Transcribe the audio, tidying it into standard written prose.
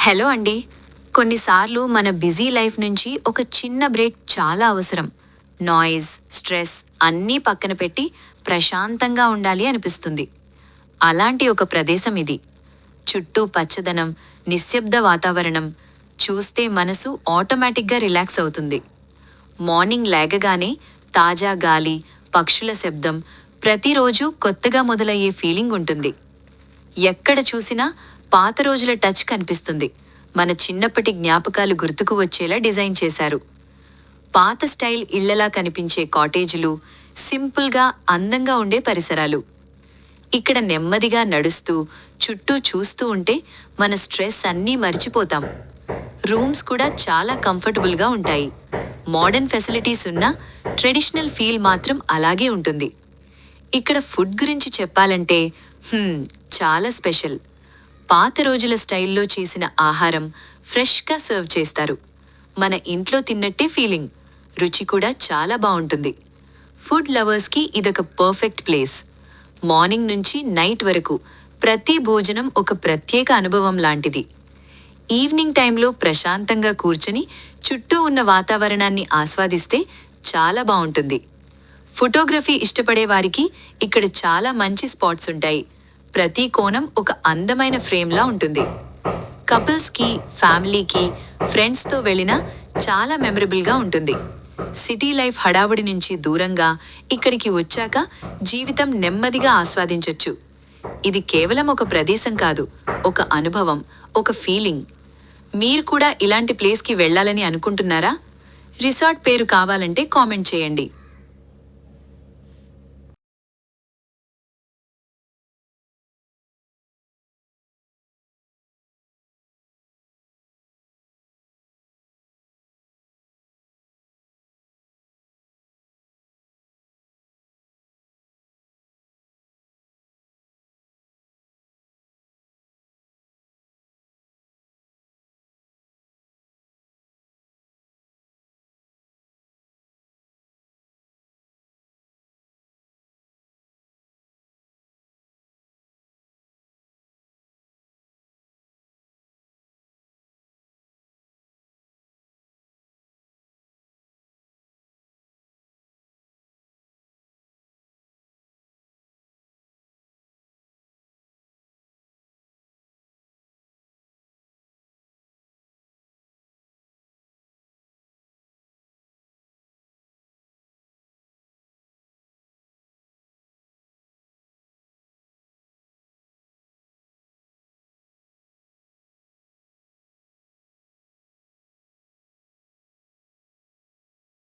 Hello అండి. కొన్నిసార్లు మన బిజీ లైఫ్ నుంచి ఒక చిన్న బ్రేక్ చాలా అవసరం. నాయిస్, స్ట్రెస్ అన్నీ పక్కన పెట్టి ప్రశాంతంగా ఉండాలి అనిపిస్తుంది. అలాంటి ఒక ప్రదేశం ఇది. చుట్టూ పచ్చదనం, నిశ్శబ్ద వాతావరణం చూస్తే మనసు ఆటోమేటిక్గా రిలాక్స్ అవుతుంది. మార్నింగ్ లేగగానే తాజా గాలి, పక్షుల శబ్దం ప్రతిరోజు కొత్తగా మొదలయ్యే ఫీలింగ్ ఉంటుంది. ఎక్కడ చూసినా పాత రోజుల టచ్ కనిపిస్తుంది. మన చిన్నప్పటి జ్ఞాపకాలు గుర్తుకు వచ్చేలా డిజైన్ చేశారు. పాత స్టైల్ ఇళ్లలా కనిపించే కాటేజీలు, సింపుల్గా అందంగా ఉండే పరిసరాలు. ఇక్కడ నెమ్మదిగా నడుస్తూ చుట్టూ చూస్తూ ఉంటే మన స్ట్రెస్ అన్నీ మర్చిపోతాం. రూమ్స్ కూడా చాలా కంఫర్టబుల్గా ఉంటాయి. మోడర్న్ ఫెసిలిటీస్ ఉన్న ట్రెడిషనల్ ఫీల్ మాత్రం అలాగే ఉంటుంది. ఇక్కడ ఫుడ్ గురించి చెప్పాలంటే చాలా స్పెషల్. పాత రోజుల స్టైల్లో చేసిన ఆహారం ఫ్రెష్గా సర్వ్ చేస్తారు. మన ఇంట్లో తిన్నట్టే ఫీలింగ్. రుచి కూడా చాలా బాగుంటుంది. ఫుడ్ లవర్స్కి ఇదొక పర్ఫెక్ట్ ప్లేస్. మార్నింగ్ నుంచి నైట్ వరకు ప్రతి భోజనం ఒక ప్రత్యేక అనుభవం లాంటిది. ఈవినింగ్ టైంలో ప్రశాంతంగా కూర్చుని చుట్టూ ఉన్న వాతావరణాన్ని ఆస్వాదిస్తే చాలా బాగుంటుంది. ఫోటోగ్రఫీ ఇష్టపడే వారికి ఇక్కడ చాలా మంచి స్పాట్స్ ఉంటాయి. ప్రతి కోణం ఒక అందమైన ఫ్రేమ్లా ఉంటుంది. కపుల్స్కి, ఫ్యామిలీకి, ఫ్రెండ్స్తో వెళ్ళినా చాలా మెమరబుల్గా ఉంటుంది. సిటీ లైఫ్ హడావుడి నుంచి దూరంగా ఇక్కడికి వచ్చాక జీవితం నెమ్మదిగా ఆస్వాదించొచ్చు. ఇది కేవలం ఒక ప్రదేశం కాదు, ఒక అనుభవం, ఒక ఫీలింగ్. మీరు కూడా ఇలాంటి ప్లేస్కి వెళ్ళాలని అనుకుంటున్నారా? రిసార్ట్ పేరు కావాలంటే కామెంట్ చేయండి.